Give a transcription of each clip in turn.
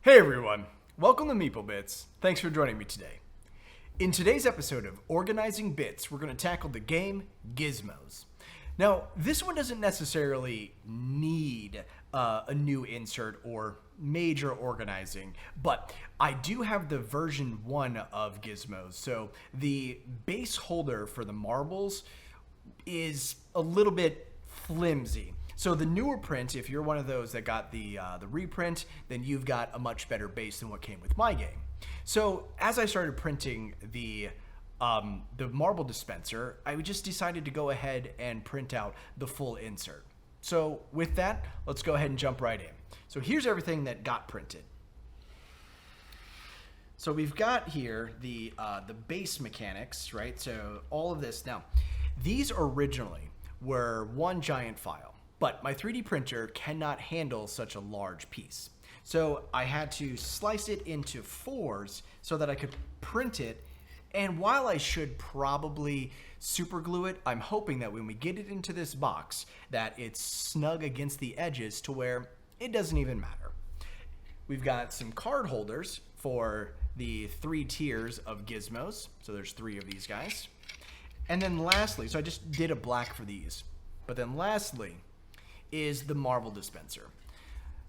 Hey everyone, welcome to Meeple Bits. Thanks for joining me today. In today's episode of Organizing Bits, we're going to tackle the game Gizmos. Now, this one doesn't necessarily need a new insert or major organizing, but I do have the version 1 of Gizmos, so the base holder for the marbles is a little bit flimsy. So the newer print, if you're one of those that got the reprint, then you've got a much better base than what came with my game. So as I started printing the marble dispenser, I just decided to go ahead and print out the full insert. So with that, let's go ahead and jump right in. So here's everything that got printed. So we've got here the base mechanics, right? So all of this. Now, these originally were one giant file. But my 3D printer cannot handle such a large piece. So I had to slice it into 4s so that I could print it. And while I should probably super glue it, I'm hoping that when we get it into this box, that it's snug against the edges to where it doesn't even matter. We've got some card holders for the 3 tiers of Gizmos. So there's 3 of these guys. And then lastly, so I just did a black for these. But then lastly, is the marble dispenser.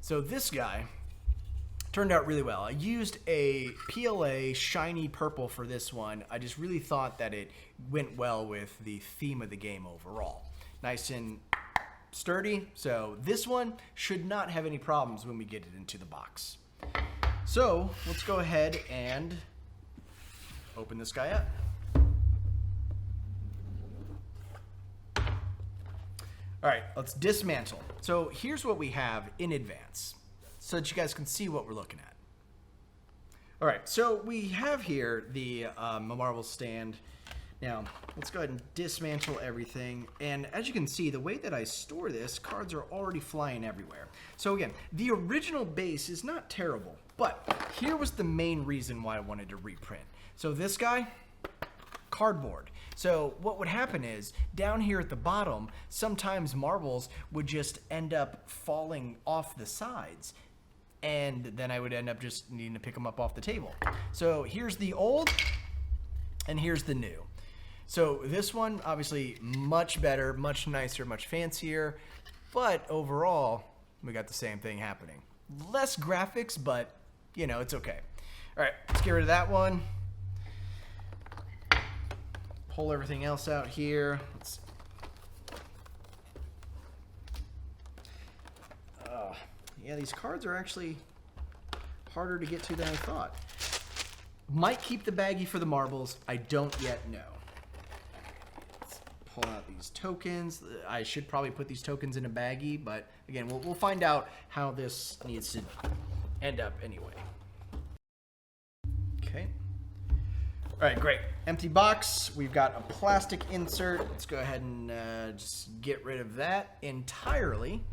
So this guy turned out really well. I used a PLA shiny purple for this one. I just really thought that it went well with the theme of the game overall. Nice and sturdy. So this one should not have any problems when we get it into the box. So let's go ahead and open this guy up. All right, let's dismantle. So here's what we have in advance so that you guys can see what we're looking at. All right, so we have here the marble stand. Now, let's go ahead and dismantle everything. And as you can see, the way that I store this, cards are already flying everywhere. So again, the original base is not terrible, but here was the main reason why I wanted to reprint. So this guy, cardboard. So what would happen is, down here at the bottom, sometimes marbles would just end up falling off the sides. And then I would end up just needing to pick them up off the table. So here's the old, and here's the new. So this one, obviously, much better, much nicer, much fancier. But overall, we got the same thing happening. Less graphics, but, you know, it's okay. All right, let's get rid of that one. Pull everything else out here. Yeah, these cards are actually harder to get to than I thought. Might keep the baggie for the marbles. I don't yet know. Let's pull out these tokens. I should probably put these tokens in a baggie, but again, we'll find out how this needs to end up anyway. Okay. All right, great. Empty box. We've got a plastic insert. Let's go ahead and just get rid of that entirely.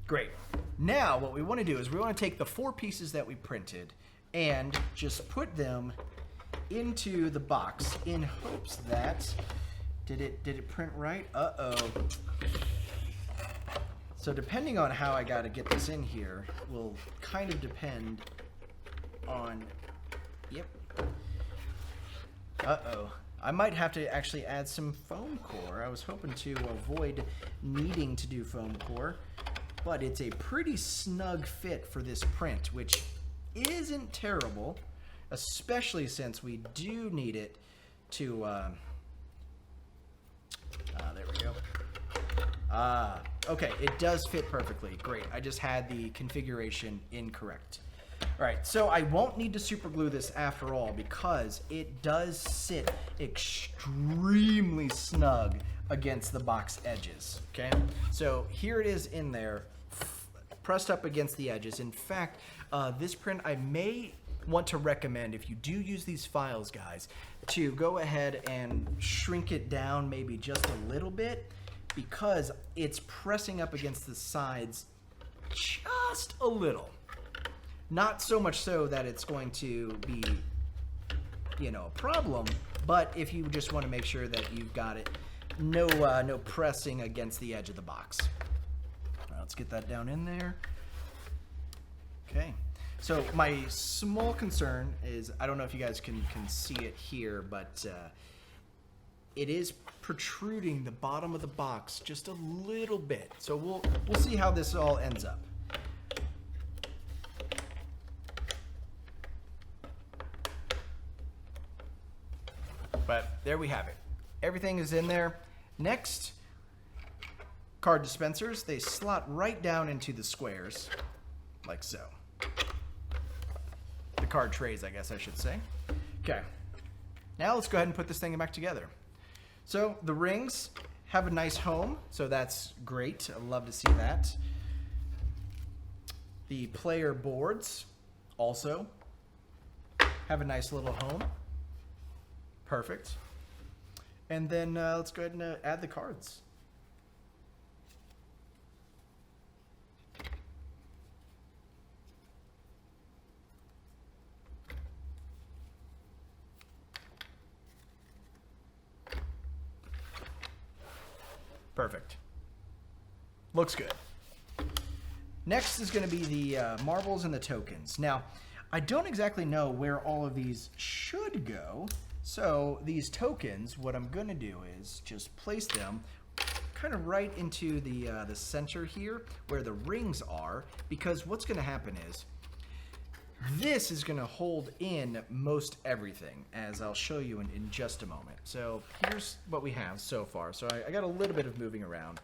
Great. Now, what we want to do is we want to take the 4 pieces that we printed and just put them into the box in hopes that... Did it print right? Uh-oh. So depending on how I got to get this in here will kind of depend on... Yep. Uh-oh. I might have to actually add some foam core. I was hoping to avoid needing to do foam core, but it's a pretty snug fit for this print, which isn't terrible, especially since we do need it to, there we go. Okay, it does fit perfectly. Great. I just had the configuration incorrect. All right, so I won't need to super glue this after all because it does sit extremely snug against the box edges, okay? So here it is in there, pressed up against the edges. In fact, this print I may want to recommend, if you do use these files, guys, to go ahead and shrink it down maybe just a little bit because it's pressing up against the sides just a little. Not so much so that it's going to be, you know, a problem, but if you just want to make sure that you've got it, no pressing against the edge of the box. All right, let's get that down in there. Okay. So my small concern is, I don't know if you guys can see it here, but it is protruding the bottom of the box just a little bit. So we'll see how this all ends up. But there we have it. Everything is in there. Next, card dispensers. They slot right down into the squares, like so. The card trays, I guess I should say. Okay. Now let's go ahead and put this thing back together. So the rings have a nice home, so that's great. I love to see that. The player boards also have a nice little home. Perfect. And then let's go ahead and add the cards. Perfect. Looks good. Next is going to be the marbles and the tokens. Now, I don't exactly know where all of these should go. So these tokens, what I'm going to do is just place them kind of right into the center here where the rings are, because what's going to happen is this is going to hold in most everything, as I'll show you in just a moment. So here's what we have so far. So I got a little bit of moving around.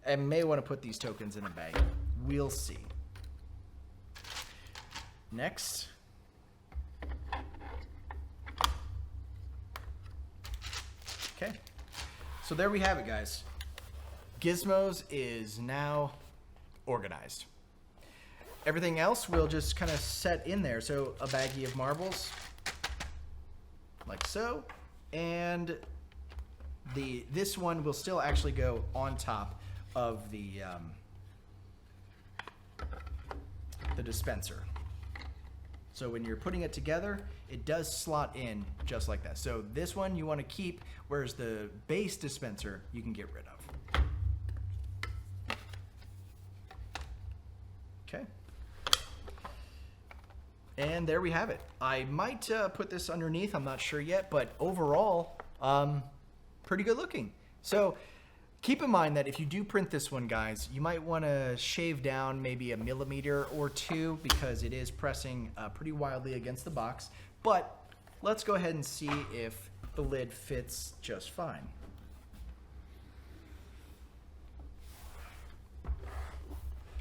I may want to put these tokens in a bag. We'll see. Next. Okay. So there we have it, guys. Gizmos is now organized. Everything else we'll just kind of set in there. So a baggie of marbles, like so, and this one will still actually go on top of the dispenser. So when you're putting it together, it does slot in just like that. So this one you want to keep, whereas the base dispenser you can get rid of. Okay. And there we have it. I might put this underneath, I'm not sure yet, but overall, pretty good looking. So keep in mind that if you do print this one, guys, you might want to shave down maybe 1 millimeter or 2 because it is pressing pretty wildly against the box. But let's go ahead and see if the lid fits just fine.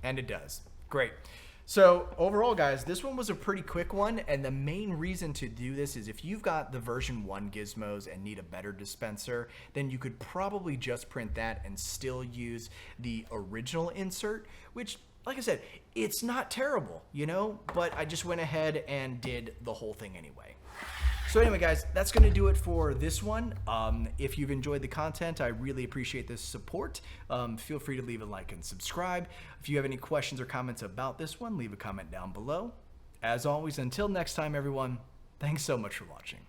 And it does. Great. So overall, guys, this one was a pretty quick one, and the main reason to do this is if you've got the version 1 Gizmos and need a better dispenser, then you could probably just print that and still use the original insert, which, like I said, it's not terrible, you know, but I just went ahead and did the whole thing anyway. So anyway, guys, that's going to do it for this one. If you've enjoyed the content, I really appreciate the support. Feel free to leave a like and subscribe. If you have any questions or comments about this one, leave a comment down below. As always, until next time, everyone, thanks so much for watching.